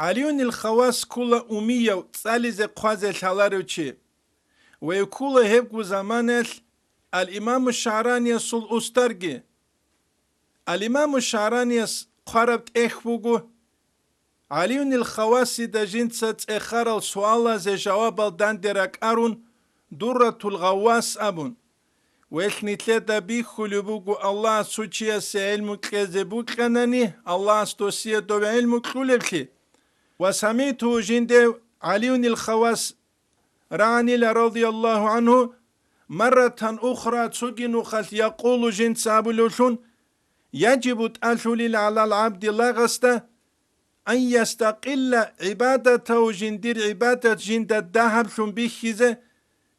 عليون الخواص كولا أمية وتسالي قوازي الحلاريوشي ويكولا هبكو زمانل الإمام الشعراني سول أسترجي الإمام الشعراني قربت إخوغو عليون الخواص دا جنسة إخار السؤال زي جواب الداندرك أرون دورة الغواص أبون وإحني تلتا بيخو لبوغو الله سوچيا سي علمو كذبو كناني الله استوسيا دو علمو كلبكي وسميته جند علي الخواص رعني رضي الله عنه مرة أخرى تسجن خلت يقول جند سابلوشون يجب تألل على العبد لغسته أن يستقل عبادته جندير عبادة جند الدهب شن بيخيزه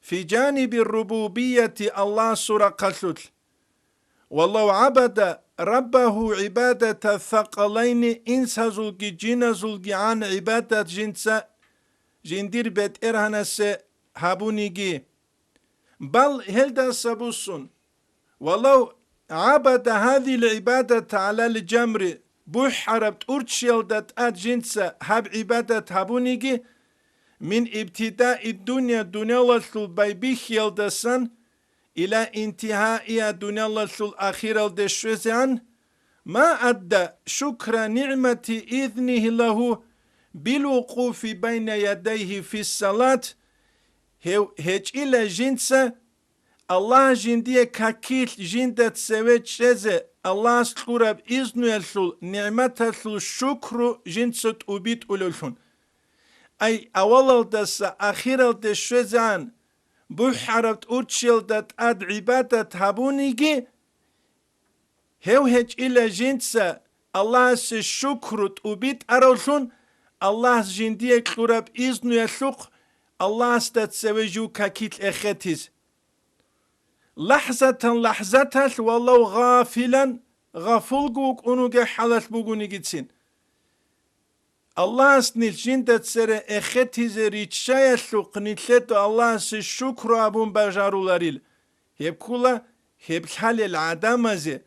في جانب الربوبية الله سورة قلت والله عبد ربه عبادة الثقلين إنسا زلقي جينا زلقي عن عبادة جنسا جندير بيت إرهنس هابونيجي بل هلدا سبوسون ولو عبد هذه العبادة على الجمر بحربت أرتشيلدت جنسا هاب عبادة هابونيجي من ابتداء الدنيا لسل بيبيخ يلدسان إلى انتهاء الدنيا لسل الأخيرة الدشوزان ما أدى شكر نعمة إذنه له بالوقوف بين يديه في الصلاة هيج إلى جنسة الله جندية كاكيل جندة سويت شزة الله سكورة بإذن يلسل نعمة يلسل شكر جنسة أبيت أولوشون أي أول دس أخير الدشوزان بحربت أرتشيلدت عبادة هابونيجي هج إلى جنسة الله سشكرت وبيت أرولشون الله جندية كلورب إذن يسوق الله ستتسويجو كاكيت إخيتيز لحظة والله غافلا غفلقوك أنوغي حالت بوغوني جتسين الله سنيل جندت سر إخيتيز ريتشايا سوق نتلتو الله سشكر أبون بجارولاريل هبكولا هبكال العدامة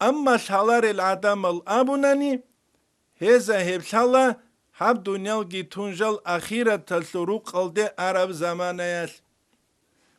أما الحلار العدم الأبوناني هذا هبشالله هب دنيا جي تنجل أخيرا تلسروق قلده عرب زمانيات